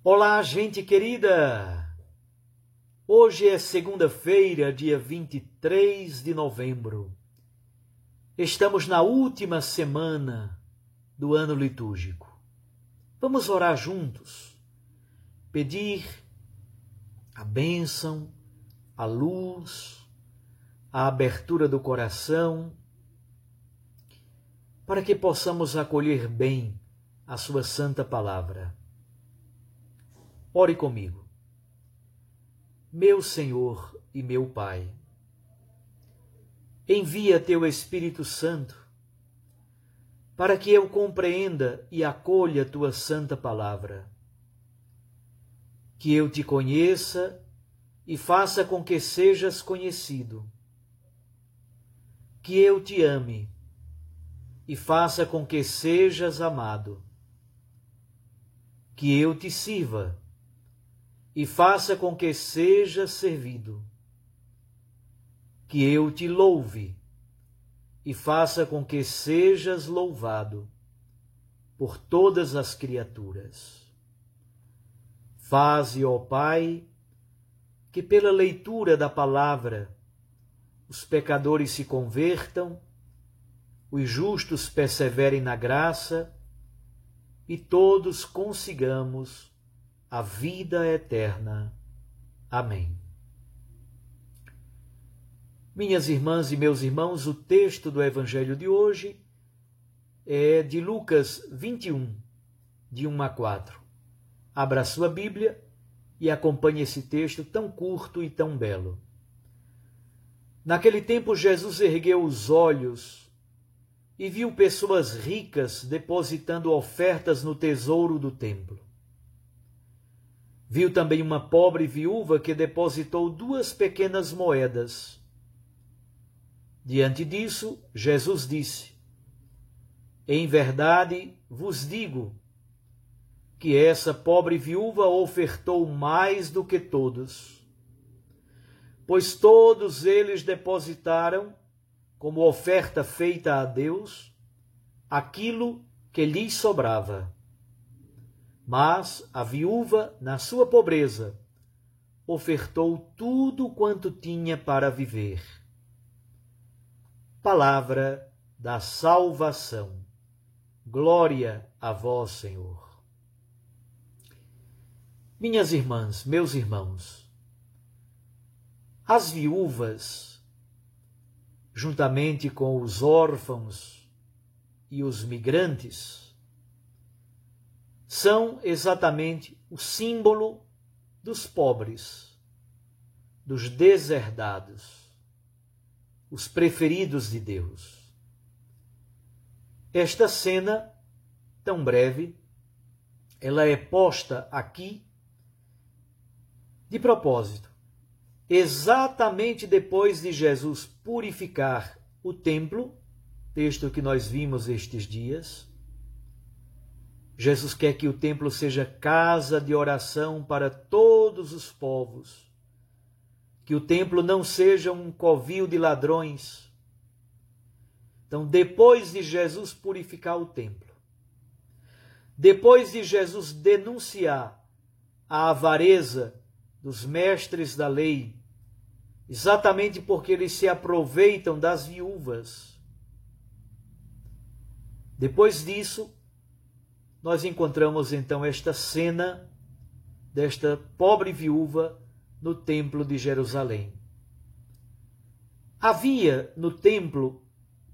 Olá, gente querida! Hoje é segunda-feira, dia 23 de novembro. Estamos na última semana do ano litúrgico. Vamos orar juntos, pedir a bênção, a luz, a abertura do coração, para que possamos acolher bem a sua santa palavra. Ore comigo. Meu Senhor e meu Pai, envia teu Espírito Santo para que eu compreenda e acolha tua santa palavra, que eu te conheça e faça com que sejas conhecido, que eu te ame e faça com que sejas amado, que eu te sirva e faça com que sejas servido, que eu te louve e faça com que sejas louvado por todas as criaturas. Faze, ó Pai, que pela leitura da palavra os pecadores se convertam, os justos perseverem na graça e todos consigamos a vida eterna. Amém. Minhas irmãs e meus irmãos, o texto do Evangelho de hoje é de Lucas 21, de 1 a 4. Abra a sua Bíblia e acompanhe esse texto tão curto e tão belo. Naquele tempo, Jesus ergueu os olhos e viu pessoas ricas depositando ofertas no tesouro do templo. Viu também uma pobre viúva que depositou 2 pequenas moedas. Diante disso, Jesus disse: Em verdade vos digo que essa pobre viúva ofertou mais do que todos, pois todos eles depositaram, como oferta feita a Deus, aquilo que lhes sobrava. Mas a viúva, na sua pobreza, ofertou tudo quanto tinha para viver. Palavra da salvação. Glória a vós, Senhor. Minhas irmãs, meus irmãos, as viúvas, juntamente com os órfãos e os migrantes, são exatamente o símbolo dos pobres, dos deserdados, os preferidos de Deus. Esta cena, tão breve, ela é posta aqui de propósito, exatamente depois de Jesus purificar o templo, texto que nós vimos estes dias. Jesus quer que o templo seja casa de oração para todos os povos, que o templo não seja um covil de ladrões. Então, depois de Jesus purificar o templo, depois de Jesus denunciar a avareza dos mestres da lei, exatamente porque eles se aproveitam das viúvas, depois disso, nós encontramos então esta cena desta pobre viúva no templo de Jerusalém. Havia no templo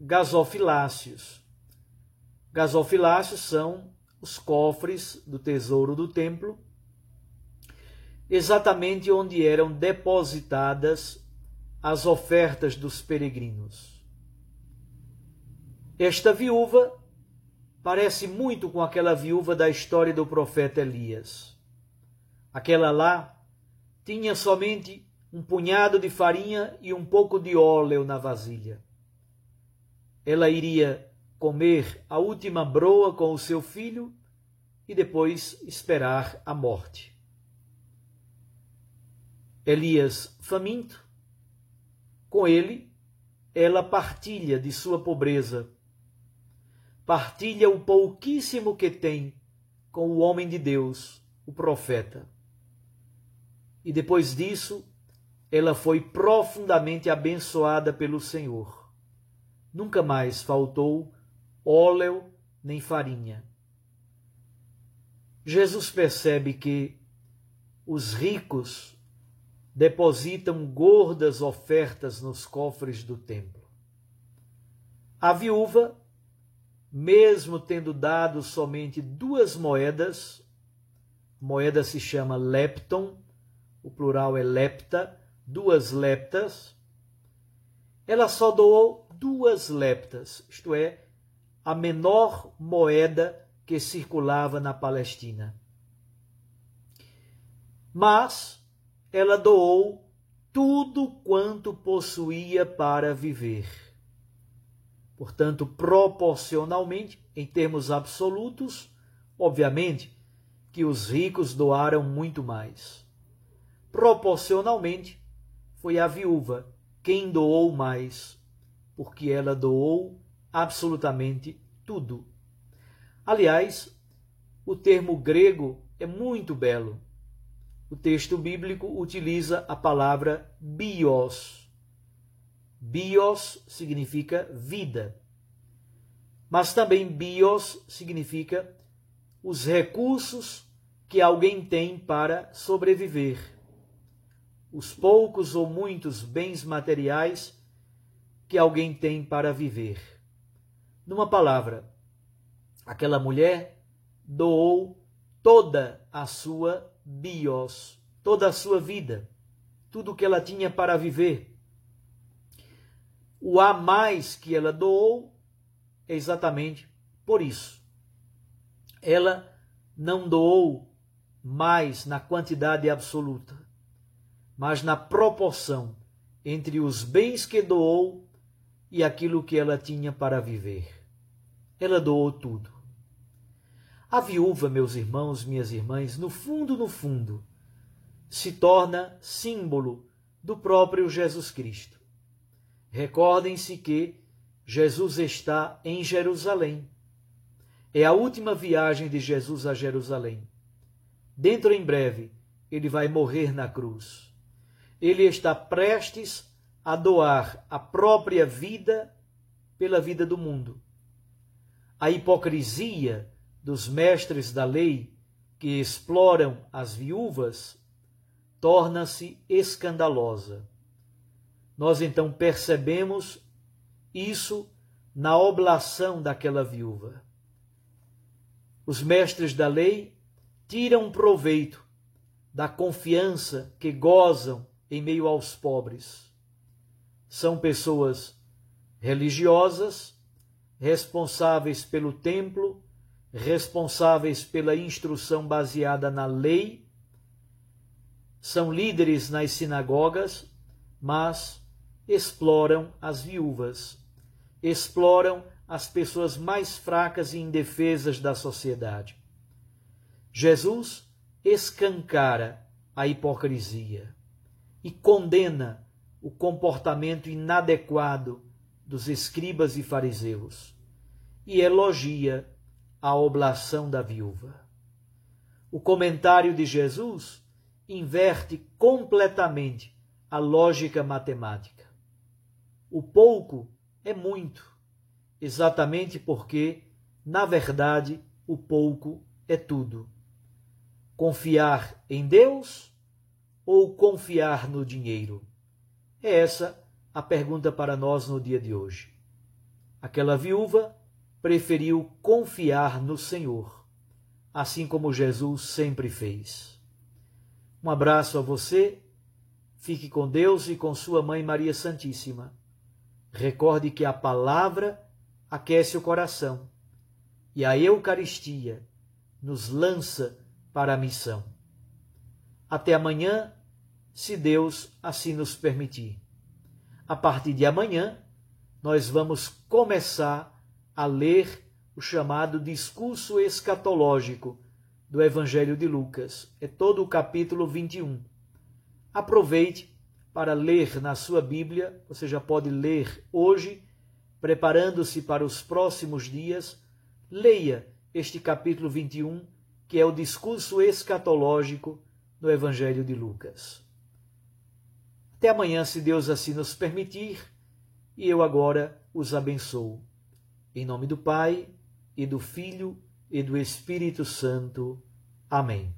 gasofiláceos. Gasofiláceos são os cofres do tesouro do templo, exatamente onde eram depositadas as ofertas dos peregrinos. Esta viúva parece muito com aquela viúva da história do profeta Elias. Aquela lá tinha somente um punhado de farinha e um pouco de óleo na vasilha. Ela iria comer a última broa com o seu filho e depois esperar a morte. Elias, faminto, com ele, ela partilha de sua pobreza, partilha o pouquíssimo que tem com o homem de Deus, o profeta. E depois disso, ela foi profundamente abençoada pelo Senhor. Nunca mais faltou óleo nem farinha. Jesus percebe que os ricos depositam gordas ofertas nos cofres do templo. A viúva, mesmo tendo dado somente 2 moedas, moeda se chama lepton, o plural é lepta, 2 leptas, ela só doou 2 leptas, isto é, a menor moeda que circulava na Palestina. Mas ela doou tudo quanto possuía para viver. Portanto, proporcionalmente, em termos absolutos, obviamente que os ricos doaram muito mais. Proporcionalmente, foi a viúva quem doou mais, porque ela doou absolutamente tudo. Aliás, o termo grego é muito belo. O texto bíblico utiliza a palavra bios. Bios significa vida. Mas também bios significa os recursos que alguém tem para sobreviver. Os poucos ou muitos bens materiais que alguém tem para viver. Numa palavra, aquela mulher doou toda a sua bios, toda a sua vida, tudo o que ela tinha para viver. O a mais que ela doou é exatamente por isso. Ela não doou mais na quantidade absoluta, mas na proporção entre os bens que doou e aquilo que ela tinha para viver. Ela doou tudo. A viúva, meus irmãos, minhas irmãs, no fundo, se torna símbolo do próprio Jesus Cristo. Recordem-se que Jesus está em Jerusalém. É a última viagem de Jesus a Jerusalém. Dentro em breve, ele vai morrer na cruz. Ele está prestes a doar a própria vida pela vida do mundo. A hipocrisia dos mestres da lei que exploram as viúvas torna-se escandalosa. Nós então percebemos isso na oblação daquela viúva. Os mestres da lei tiram proveito da confiança que gozam em meio aos pobres. São pessoas religiosas, responsáveis pelo templo, responsáveis pela instrução baseada na lei, são líderes nas sinagogas, mas exploram as viúvas, exploram as pessoas mais fracas e indefesas da sociedade. Jesus escancara a hipocrisia e condena o comportamento inadequado dos escribas e fariseus e elogia a oblação da viúva. O comentário de Jesus inverte completamente a lógica matemática. O pouco é muito, exatamente porque, na verdade, o pouco é tudo. Confiar em Deus ou confiar no dinheiro? É essa a pergunta para nós no dia de hoje. Aquela viúva preferiu confiar no Senhor, assim como Jesus sempre fez. Um abraço a você, fique com Deus e com sua Mãe Maria Santíssima. Recorde que a palavra aquece o coração e a Eucaristia nos lança para a missão. Até amanhã, se Deus assim nos permitir. A partir de amanhã, nós vamos começar a ler o chamado discurso escatológico do Evangelho de Lucas. É todo o capítulo 21. Aproveite para ler na sua Bíblia, você já pode ler hoje, preparando-se para os próximos dias. Leia este capítulo 21 que é o discurso escatológico no Evangelho de Lucas. Até amanhã, se Deus assim nos permitir, e eu agora os abençoo. Em nome do Pai, e do Filho, e do Espírito Santo. Amém.